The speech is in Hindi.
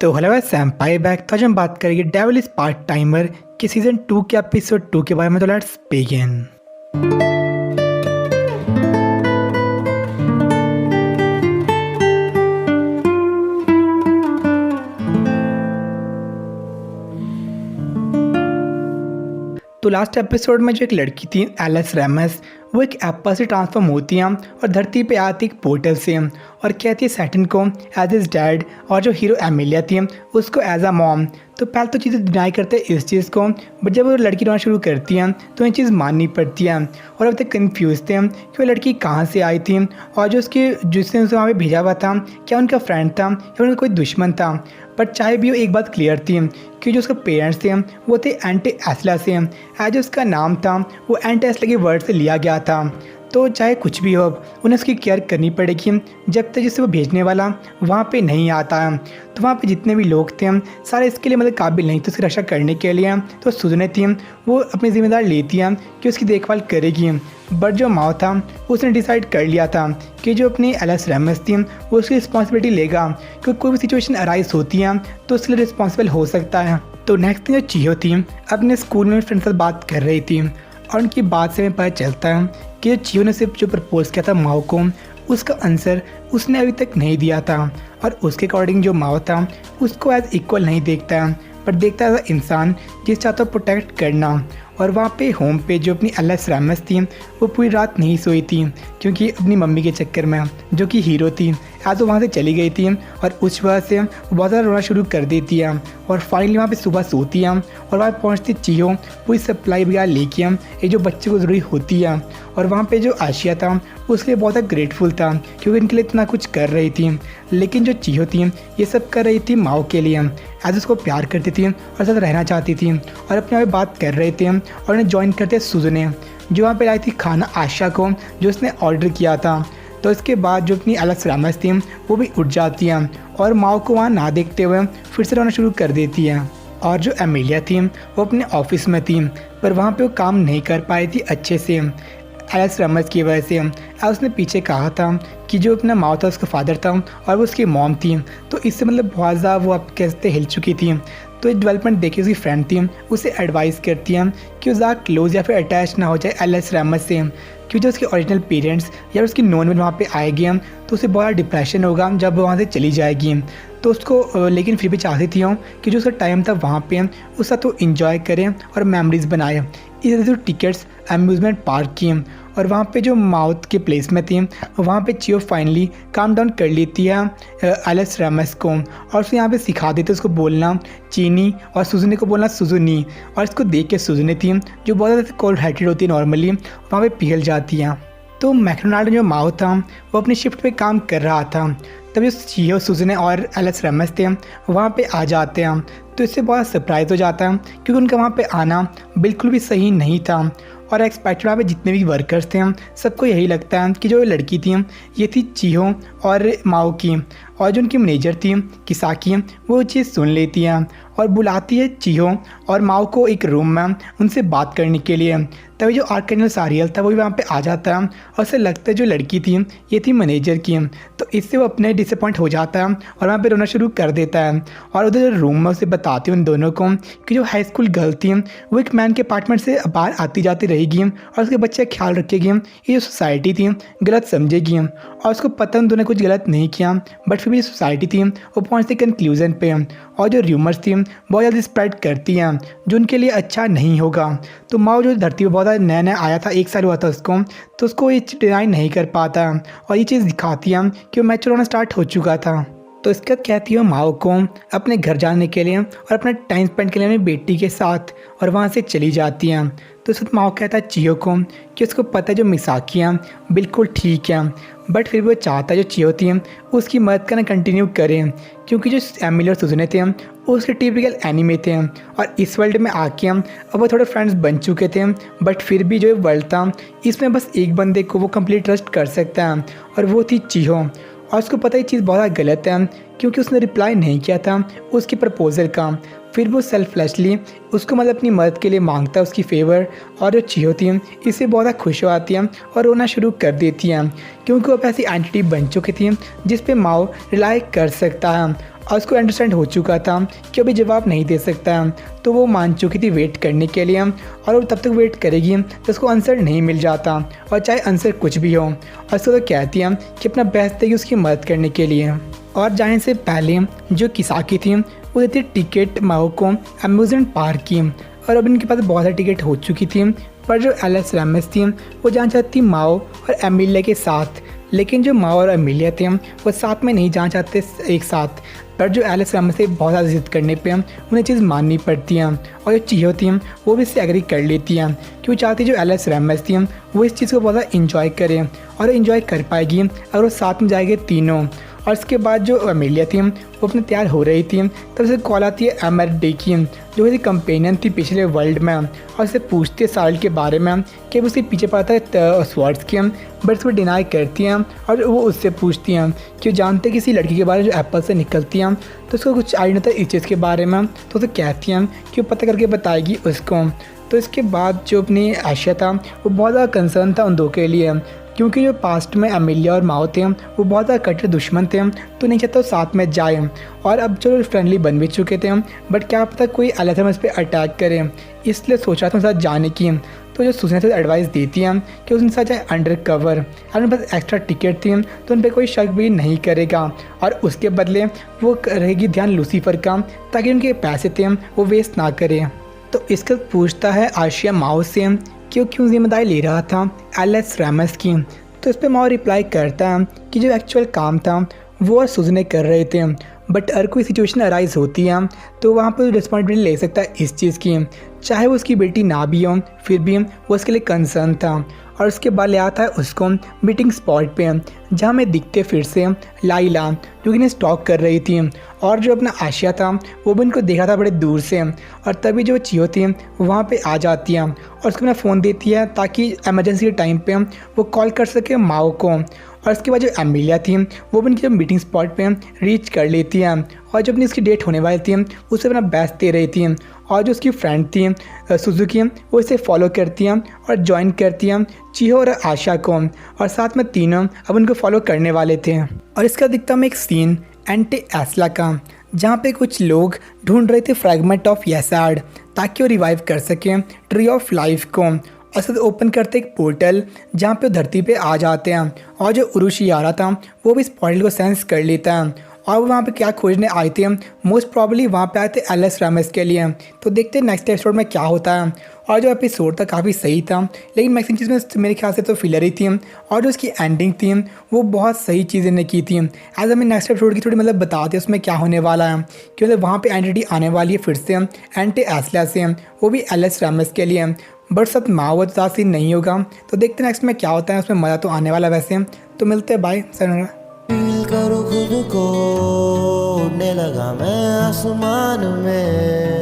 तो हेलो गाइस, सैम्पाई बैक। तो आज हम बात करेंगे डेविल इज पार्ट टाइमर के सीजन 2 के एपिसोड 2 के बारे में। तो लेट्स बिगिन। तो लास्ट एपिसोड में जो एक लड़की थी एलिस रेमस, वो एक एप्पल से ट्रांसफॉर्म होती है और धरती पे आती एक पोर्टल से और कहती है सैटर्न को एज इज डैड और जो हीरो एमिलिया थी उसको एज अ मॉम। तो पहले तो चीज़ें डिनाई करते हैं इस चीज़ को, बट जब वो लड़की रोना शुरू करती है तो ये चीज़ माननी पड़ती है। और अब तक कन्फ्यूज थे कि वो लड़की कहाँ से आई थी और जो जिसने उसे वहाँ पे भेजा हुआ था क्या उनका फ्रेंड था या उनका कोई दुश्मन था। बट चाहे भी वो एक बात क्लियर थी कि जो उसके पेरेंट्स थे वो थे एंटी एस्ला से, एज उसका नाम था वो एंटी एस्ला के वर्ड से लिया गया था। तो चाहे कुछ भी हो उन्हें उसकी केयर करनी पड़ेगी जब तक जिससे वो भेजने वाला वहाँ पे नहीं आता है। तो वहाँ पे जितने भी लोग थे सारे इसके लिए मतलब काबिल नहीं थे उसकी रक्षा करने के लिए। तो सुजने थी वो अपनी जिम्मेदारी लेती है कि उसकी देखभाल करेगी। बट जो माओ था उसने डिसाइड कर लिया था कि जो अपनी एलिस रेमस थी वो उसकी रिस्पॉन्सिबिलिटी लेगा, क्योंकि कोई भी सिचुएशन अराइज होती है तो उसके लिए रिस्पॉन्सिबल हो सकता है। तो नेक्स्ट जो चियो थी अपने स्कूल में फ्रेंड से बात कर रही थी और उनकी बात से हमें पता चलता है कि चियो ने सिर्फ जो प्रपोज किया था माओ को उसका आंसर उसने अभी तक नहीं दिया था। और उसके अकॉर्डिंग जो माओ था उसको एज इक्वल नहीं देखता है, पर देखता है इंसान जिस चाहता प्रोटेक्ट करना। और वहाँ पे होम पे जो अपनी एलिस रेमस थी वो पूरी रात नहीं सोई थी, क्योंकि अपनी मम्मी के चक्कर में जो कि हीरो थी आज वो वहाँ से चली गई थी और उस वजह से वो बहुत ज़्यादा रोना शुरू कर देती है। और फाइनली वहाँ पे सुबह सोती है और वहाँ पहुँचती चियो पूरी सप्लाई वगैरह लेके ये जो बच्चे को ज़रूरी होती है। और वहाँ पे जो आशिया था उसके लिए बहुत ज़्यादा ग्रेटफुल था क्योंकि इनके लिए इतना कुछ कर रही थी। लेकिन जो चियो थी ये सब कर रही थी माओ के लिए, एज उसको प्यार करती थी और साथ रहना चाहती थी और अपने आप बात कर रहे थे। और उन्हें ज्वाइन करते सुजने जो वहाँ पे लाई थी खाना आशा को जो उसने ऑर्डर किया था। तो इसके बाद जो अपनी एलिस रेमस थी वो भी उठ जाती है और माओ को वहाँ ना देखते हुए फिर से रोना शुरू कर देती है। और जो एमिलिया थी वो अपने ऑफिस में थी पर वहाँ पे वो काम नहीं कर पाई थी अच्छे से एलिस रेमस की वजह से। उसने पीछे कहा था कि जो अपना माओ था उसका फादर था और वो उसकी मॉम थी, तो इससे मतलब बहुत ज़्यादा वो आप कहते हिल चुकी थी। तो ये डेवलपमेंट देखी उसकी फ्रेंड थी उसे एडवाइस करती है कि वो ज़्यादा क्लोज या फिर अटैच ना हो जाए एलिस रेमस से, क्योंकि जो उसके ओरिजिनल पेरेंट्स या उसकी नॉन में वहाँ पे आएगी तो उसे बहुत डिप्रेशन होगा जब वहाँ से चली जाएगी। तो उसको लेकिन फिर भी चाहती थी कि जो उसका टाइम था वहाँ पे उसका तो इंजॉय करें और मेमोरीज बनाए। इस जो टिकट्स अम्यूज़मेंट पार्क की और वहाँ पे जो माउथ के प्लेस में थी वहाँ पे चियो फाइनली काम डाउन कर लेती है एलिस रेमस को और उसे यहाँ पे सिखा देते उसको बोलना चीनी और सुजुनी को बोलना सुजुनी। और इसको देख के सुजुनी थी जो बहुत ज़्यादा कोल्ड हार्टेड होती है नॉर्मली वहाँ पे पिघल जाती है। तो मैकडोनाल्ड जो माओ था वो अपनी शिफ्ट पे काम कर रहा था, तभी चियो सुजुने और एलिस रेमस थे वहाँ पे आ जाते हैं। तो इससे बहुत सरप्राइज़ हो जाता है क्योंकि उनका वहाँ पे आना बिल्कुल भी सही नहीं था। और एक्सपेक्टेड वहाँ पे जितने भी वर्कर्स थे सबको यही लगता है कि जो लड़की थी ये थी चियो और माओ की। और जो उनकी मैनेजर थी किसाकी वो चीज़ सुन लेती है और बुलाती है चियो और माओ को एक रूम में उनसे बात करने के लिए। तभी जो आर्कैनल सारियल था वो भी वहाँ पे आ जाता है और उसे लगता है जो लड़की थी ये थी मैनेजर की। तो इससे वो अपने डिसअपॉइंट हो जाता है और वहाँ पे रोना शुरू कर देता है। और उधर रूम में उसे बताती है उन दोनों को कि जो हाई स्कूल गर्ल थी वो एक मैन के अपार्टमेंट से बाहर आती जाती रहेगी और उसके बच्चे का ख्याल रखेगी। ये जो सोसाइटी थी गलत समझेगी और उसको पता उन दोनों ने कुछ गलत नहीं किया, बट फिर भी सोसाइटी थी वो पहुँचती कंक्लूजन पे और जो र्यूमर्स थी बहुत ज़्यादा स्प्रेड करती हैं जो उनके लिए अच्छा नहीं होगा। तो माओ जो धरती पर बहुत नया नया आया था 1 साल हुआ था उसको, तो उसको ये डिनाई नहीं कर पाता और ये चीज़ दिखाती है कि वो मैच्योर होना स्टार्ट हो चुका था। तो इसके बाद कहती है माओ को अपने घर जाने के लिए और अपना टाइम स्पेंड के लिए अपनी बेटी के साथ और वहाँ से चली जाती हैं। तो उस वक्त माओ कहता है चियो को कि उसको पता है जो मिसाकी है बिल्कुल ठीक है, बट फिर वो चाहता है जो चियो थी उसकी मदद करना कंटिन्यू करें, क्योंकि जो एमिली और सुजुने थे उसके टिपिकल एनिमे थे और इस वर्ल्ड में आके अब वो थोड़े फ्रेंड्स बन चुके थे। बट फिर भी जो वर्ल्ड था इसमें बस एक बंदे को वो कंप्लीट ट्रस्ट कर सकता है और वो थी चियो। और उसको पता ये चीज़ बहुत गलत है क्योंकि उसने रिप्लाई नहीं किया था उसकी प्रपोज़ल का। फिर वो सेल्फलेसली उसको मतलब अपनी मदद के लिए मांगता है उसकी फेवर। और जो चियो थी इससे बहुत ज़्यादा खुश हो आती है और रोना शुरू कर देती है क्योंकि वो ऐसी एंटिटी बन चुकी थी जिस पे माओ रिलाई कर सकता है। और उसको अंडरस्टैंड हो चुका था कि अभी जवाब नहीं दे सकता है, तो वो मान चुकी थी वेट करने के लिए, और वो तब तक वेट करेगी तो उसको आंसर नहीं मिल जाता, और चाहे आंसर कुछ भी हो। और उसको तो कहती है कि अपना बेस्ट देगी उसकी मदद करने के लिए। और जाने से पहले जो किसाकी थी वो देती टिकट माओ को अम्यूजमेंट पार्क की, और अब इनके पास बहुत सारी टिकट हो चुकी थी। पर जो एलिस रैमस थी वो जाना चाहती माओ और एमिलिया के साथ, लेकिन जो माओ और एमिलिया थे वो साथ में नहीं जाना चाहते एक साथ। पर जो एलिस रैमस से बहुत ज़्यादा जिद करने पे उन्हें चीज़ माननी पड़ती है, और जो चीज़ थी वो भी इससे एग्री कर लेती हैं, क्योंकि चाहती जो एलिस रैमस थी वो इस चीज़ को बहुत ज़्यादा इंजॉय करे, और इंजॉय कर पाएगी अगर वो साथ में जाएंगे तीनों। और उसके बाद जो एमिलिया थी वो अपने तैयार हो रही थी, तब उसे कॉल आती है एमर डे की, जो उसकी कंपेनियन थी पिछले वर्ल्ड में, और उससे पूछती है साल्ट के बारे में कि वो उसके पीछे पड़ा था स्वॉर्ड्स के, बट उसको डिनाई करती हैं। और वो उससे पूछती हैं कि वो जानते हैं किसी लड़की के बारे में जो एप्पल से निकलती हैं, तो उसको कुछ आइडिया था इस चीज़ के बारे में, तो उसे कहती हैं कि वो पता करके बताएगी उसको। तो इसके बाद जो अपनी आशिया था वो बहुत ज़्यादा कंसर्न था उन दो के लिए, क्योंकि जो पास्ट में एमिलिया और माओ थे वो बहुत ज़्यादा कट्टर दुश्मन थे, तो नहीं चाहता वो साथ में जाए। और अब जो फ्रेंडली बन भी चुके थे, बट क्या पता कोई एलिस पे अटैक करे, इसलिए सोचा था उनके साथ जाने की। तो जो सुसैन से एडवाइस देती हैं कि उनके साथ जाए अंडर कवर, और उनके पास एक्स्ट्रा टिकट थी तो उन पर कोई शक भी नहीं करेगा, और उसके बदले वो रहेगी ध्यान लूसीफर का, ताकि उनके पैसे थे वो वेस्ट ना करे। तो इसका पूछता है आशिया माओ से कि वो क्यों जिम्मेदारी ले रहा था एलिस रैमस की। तो इस पर माओ रिप्लाई करता है कि जो एक्चुअल काम था वो और सुजने कर रहे थे, बट अगर कोई सिचुएशन अराइज होती है तो वहाँ पर रिस्पॉन्सिबिलिटी ले सकता है इस चीज़ की, चाहे वो उसकी बेटी ना भी हो, फिर भी वो उसके लिए कंसर्न था। और उसके बाद ले आता है उसको मीटिंग स्पॉट पे, जहाँ में दिखते फिर से लाइला, जो कि इन्हें स्टॉक कर रही थी, और जो अपना आशिया था वो भी उनको देखा था बड़े दूर से। और तभी जो चियो थी वहाँ पे आ जाती है, और उसको अपना फ़ोन देती है ताकि इमरजेंसी के टाइम पे वो कॉल कर सके माओ को। और उसके बाद जो एमिलिया थी वो भी उनकी मीटिंग स्पॉट पे रीच कर लेती है, और जब अपनी उसकी डेट होने वाली थी उसे अपना बेस्ट दे रही थी। और जो उसकी फ्रेंड थी सुजुकी वो इसे फॉलो करती हैं और ज्वाइन करती हैं चियो और आशा को, और साथ में तीनों अब उनको फॉलो करने वाले थे। और इसका दिखता है एक सीन एंटी एस्ला का, जहाँ पे कुछ लोग ढूंढ रहे थे फ्रैगमेंट ऑफ येसार्ड, ताकि वो रिवाइव कर सकें ट्री ऑफ लाइफ को। और साथ ओपन करते एक पोर्टल जहाँ पे वो धरती पे आ जाते हैं, और जो उरुशियारा था वो भी इस पोर्टल को सेंस कर लेता है, और वो वहाँ पे क्या खोजने आए थे, मोस्ट प्रॉब्ली वहाँ पे आए थे एलिस रैमस के लिए। तो देखते हैं नेक्स्ट एपिसोड में क्या होता है। और जो एपिसोड था काफ़ी सही था, लेकिन मैक्सिमम चीज़ में मेरे ख्याल से तो फिलर ही थी, और जो उसकी एंडिंग थी वो बहुत सही चीज़ें ने की थी। एज हमें नेक्स्ट एपिसोड की थोड़ी मतलब बताते उसमें क्या होने वाला है, क्योंकि वहाँ पर एंटिटी आने वाली है फिर से एंटी एस्ला से, वो भी एलिस रैमस के लिए, बट सब माओ ज़्यादा सीन नहीं होगा। तो देखते हैं नेक्स्ट में क्या होता है, उसमें मज़ा तो आने वाला वैसे। तो मिलते हैं, बाय सर। फील करो खुद को, उड़ने लगा मैं आसमान में।